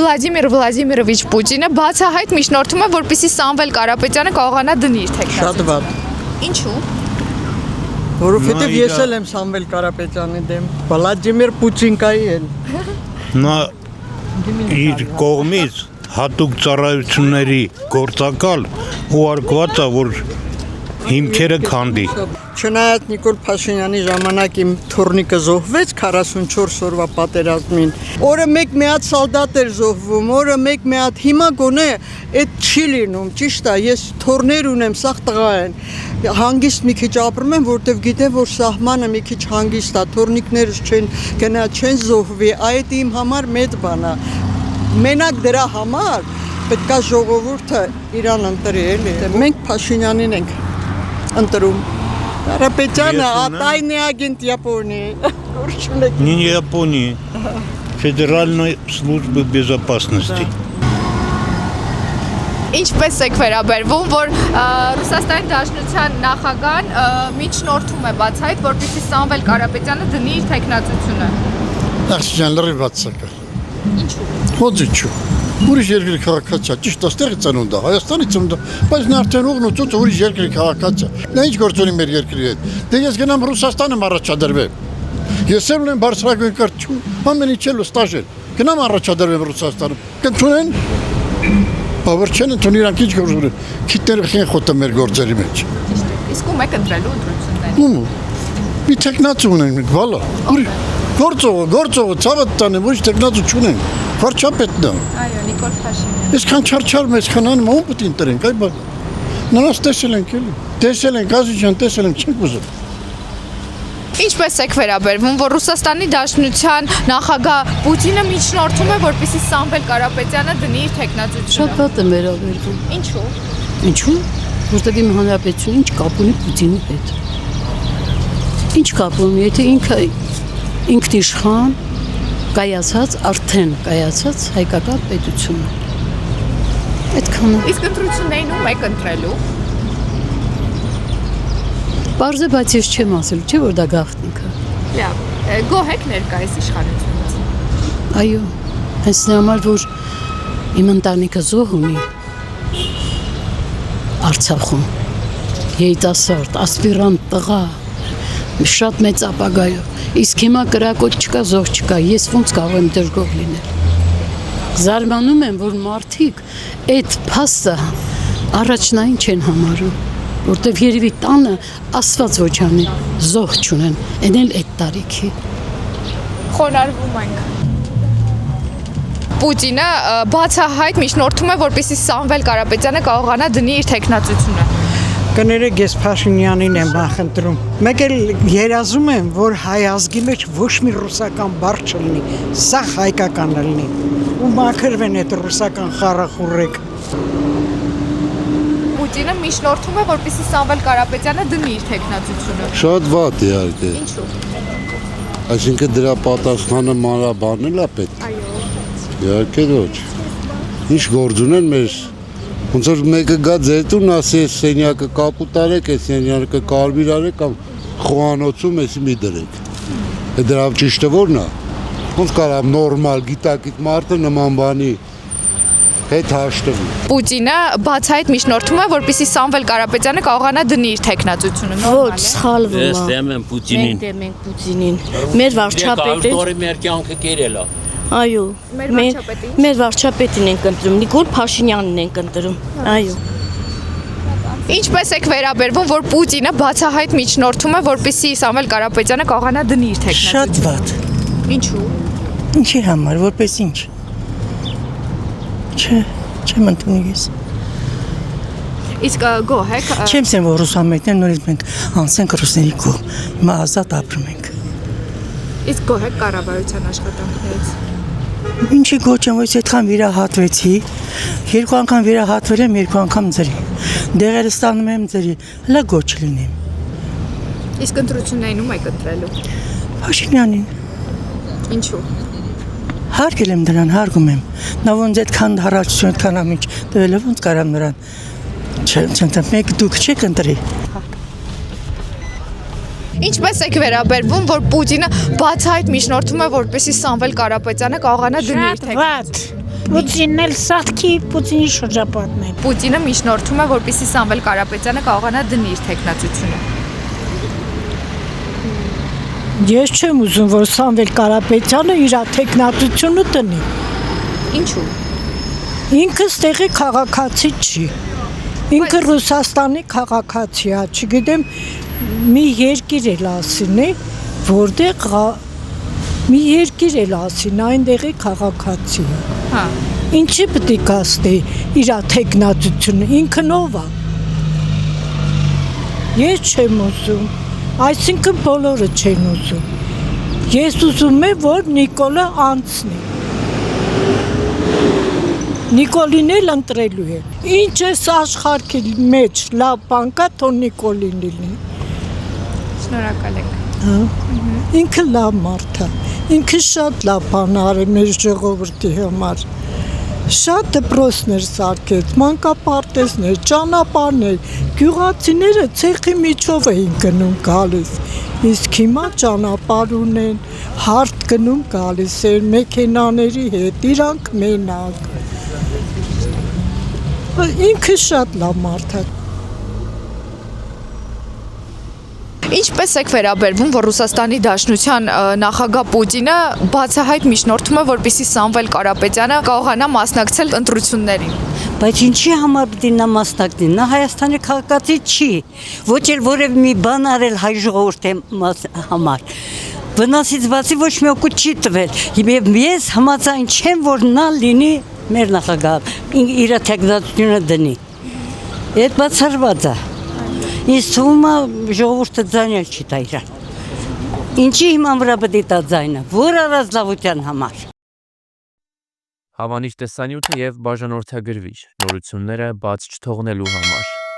Վլադիմիր Վլադիմիրովիչ Պուտինը բացահայտ միջնորդում է, որպեսզի Սամվել Կարապետյանը կարողանա դնի իր թեկնածությունը։ Շատ վատ։ Ինչու։ Որովհետև ես էլ եմ Սամվել Կարապետյանի դեմ։ Վլադիմիր Պուտինկայի էլ։ Նա իր կողմից հատուկ ծառայությունների գործակալ ուղարկված է, որ հիմքերը քանդի։ Չնայած Նիկոլ Փաշինյանի ժամանակ իմ թորնիկը զոհվեց 44 օրվա պատերազմին, օրը մեկ մի հատ սալդատ էր զոհվում, օրը մեկ մի հատ, հիմա գոնե այդ չի լինում, ճիշտ է, ես թորներ ունեմ, սաղ տղա են, հանգիստ մի քիչ ապրում եմ, որտեվ գիտեմ, որ սահմանը մի քիչ հանգիստ է, թորնիկներս չեն զոհվի, այդ իմ համար մեծ բան է, մենակ դրա համար պետք է ժողովուրդը իրան ընտրի, էլի, մենք Փաշինյանին ենք ընտրում, Կարապետյանը тайный агент Японии. Не Японии. Федеральной службы безопасности. Ինչպես եք վերաբերվում, որ Ռուսաստանի Դաշնության նախագահան միջնորդում է բացահայտ, որպեսզի Սամվել Կարապետյանը դնի իր թեկնածությունը։ Ախսյան լրիված սակա։ Ինչու։ Ո՞նց ինչու։ Ուրիշ երկրի քաղաքացիա, ճիշտ աստեղից ծնունդ է, Հայաստանից ծնունդ է, բայց նա արդեն ուղնուցուց ուրիշ երկրի քաղաքացիա։ Նա ինչ գործ ունի մեր երկրի հետ։ Դե ես գնամ Ռուսաստանը առաջադրվեմ։ Ես էլ ունեմ բարձրագույն կրթություն, ամեն ինչ էլ ստաժ եմ։ Գնամ առաջադրվեմ Ռուսաստանում։ Կընդունեն։ Բավար չեն ընդունի, իրանք ինչ գործ ունեն։ Քիթները խեն խոտը մեր գործերի մեջ։ Իսկ ում եք ընտրելու ընտրությունները։ Ում։ Մի տեխնացու ունենք մենք, վալա։ Գործողը, ցավը տանեմ, ոչ տեխնացու չունենք։ Վարչապետն է։ Այո, Նիկոլ Փաշինյան։ Այսքան չարչարում, այսքան անում, ում պետք է ընտրենք, այ բան։ Նրանց տեսել ենք էլի։ Տեսել ենք, Ազիջան, տեսել ենք, չենք ուզում։ Ինչպես եք վերաբերվում, որ Ռուսաստանի Դաշնության նախագահ Պուտինը միջնորդում է, որպեսզի Սամվել Կարապետյանը դնի իր թեկնածությունը։ Շատ վատ է վերաբերվում։ Ինչու։ Ինչու։ Որտեղ իմ հանրապետությունը ինչ կապ ունի Պուտինի հետ։ Ինչ կապ ունի, եթե ինքնիշխան կայացած, արդեն կայացած հայկական պետությունը։ Այդքանը։ Իսկ ընտրություններին ում եք ընտրելու։ Պարզ է, բայց ես չեմ ասելու, չէ՞ որ դա գաղտնիք է։ Լավ, գոհ եք ներկայիս իշխանությունից։ Այո, հենց նրա համար, որ իմ ընտանիքը զոհ ունի Արցախում, երիտասարդ, ասպիրանտ տղա, շատ մեծ ապագայով, իսկ հիմա կրակոտ չկա, զոհ չկա, ես ոնց կարող եմ դժգոհ լինել։ Զարմանում եմ, որ մարդիկ այդ փաստը առաջնային չեն համարում, որտեվ երևի տանը ասված ոչ անի, զոհ չունեն, են էլ այդ տարիքի։ Խոնարհվում ենք։ Պուտինը բացահայտ միջնորդում է, որպեսզի Սամվել Կարապետյանը կարողանա դնի իր թեկնածությունը։ Կներեք, ես Փաշինյանին եմ նախընտրում։ Մեկ էլ երազում եմ, որ հայ ազգի մեջ ոչ մի ռուսական բառ չլինի, սա հայկական լինի։ Ու մաքրվեն այդ ռուսական խառախուրեք։ Պուտինը միջնորդում է, որպեսզի Սամվել Կարապետյանը դնի իր թեկնածությունը։ Շատ վատ իհարկե։ Ինչու։ Այսինքն դրա պատասխանը մանրաբանել է պետք։ Այո։ Իհարկե ոչ։ Ինչ գործ ունեն մեր, ոնց որ մեկը գա ձեր տուն ասի, այս սենյակը կապուտ արեք, այս սենյակը կարմիր արեք կամ խոհանոցում էսի մի դրեք։ Դրա ճիշտը ո՞րն է։ Ոնց կարամ նորմալ գիտակիտ մարդը նման բանի հետ հաշտվի։ Պուտինը բացահայտ միջնորդում է, որպեսզի Սամվել Կարապետյանը կարողանա դնի իր թեկնածությունը։ Ոչ, սխալվում է։ Ես դեմ եմ Պուտինին։ Մենք դեմ ենք Պուտինին։ Մեր վարչապետը։ Դորի մեր կյանքը կերել է։ Այո։ վարչապետին։ Մեր վարչապետին ենք ընտրում, Նիկոլ Փաշինյանին ենք ընտրում։ Այո։ Ինչպես եք վերաբերվում, որ Պուտինը բացահայտ միջնորդում է, որպեսզի Սամվել Կարապետյանը կարողանա դնի իր թեկնածությունը։ Շատ վատ։ Ինչու։ Ինչի համար, որպես ինչ։ Չեմ ընդունում ես։ Իսկ գոհ եք։ Չեմ սեն, որ ռուսամետներ նորից մենք անցենք ռուսների կողմ։ Հիմա ազատ ապրում ենք։ Իսկ գոհ եք կառավարության աշխատանքներից։ Ինչի գոչ եմ, որ այդքան վիրահատվեցի, երկու անգամ վիրահատվել եմ, երկու անգամ ձրի։ Դեղերը ստանում եմ ձրի, հլա գոչ լինեմ։ Իսկ ընտրություններին ում եք ընտրելու։ Փաշինյանին։ Ինչու։ Հարգել եմ դրան, հարգում եմ։ Նա ոնց այդքան հարաճություն, այդքան ամիջ տվել է, ոնց կարամ նրան։ Չեմ, մեկ դուք չեք ընտրի։ Ինչպես եք վերաբերվում, որ Պուտինը բացահայտ միջնորդում է, որպեսզի Սամվել Կարապետյանը կարողանա դնի իր թեկնածությունը։ Պուտինն էլ սատքի Պուտինի շրջապատն է։ Պուտինը միջնորդում է, որպեսզի Սամվել Կարապետյանը կարողանա դնի իր թեկնածությունը։ Ես չեմ ուզում, որ Սամվել Կարապետյանը իր թեկնածությունը տնի։ Ինչու։ Ինքը ստեղի քաղաքացի չի։ Ինքը Ռուսաստանի քաղաքացի է, չգիտեմ, մի երկիր էլ ասին է, որտեղ մի երկիր էլ ասին, այնտեղի քաղաքացի է։ Հա։ Ինչի պետք է կաստի իր թեկնածությունը, ինքը ով է։ Ես չեմ ուզում, այսինքն բոլորը չեն ուզում։ Ես ուզում եմ, որ Նիկոլը անցնի։ Նիկոլին էլ ընտրելու է։ Ինչ էս աշխարհի մեջ լավ բան կա, թող Նիկոլին լինի։ Շնորհակալ եք։ Հա։ Ինքը լավ մարդ է։ Ինքը շատ լավ բան արել մեր ժողովրդի համար։ Շատ դպրոցներ սարքեց, մանկապարտեզներ, ճանապարհներ, գյուղացիները ցեխի միջով էին գնում գալիս։ Իսկ հիմա ճանապարհ ունեն, հարթ գնում գալիս են մեքենաների հետ, իրանք մենակ։ Ինքը շատ լավ մարդ է։ Ինչպես եք վերաբերվում, որ Ռուսաստանի Դաշնության նախագահ Պուտինը բացահայտ միջնորդում է, որպեսզի Սամվել Կարապետյանը կարողանա մասնակցել ընտրություններին։ Բայց ինչի համար պետք է նա մասնակցի։ Նա Հայաստանի քաղաքացի չի, ոչ էլ որևէ մի բան արել հայ ժողովրդի համար։ Վնասից բացի ոչ մի օգուտ չի տվել։ Եվ ես համաձայն չեմ, որ նա լինի մեր նախագահ, իր թեկնածությունը դնի։ Այդ բացառված է։ Ինձ թվում է ժողովուրդը ձայնել չի տա իրան։ Ինչի հիման վրա պետք է տա ձայնը, որ արած լավության համար։ Հավանիչ տեսանյութը եւ բաժանորդագրվիչ նորությունները բաց չթողնելու համար։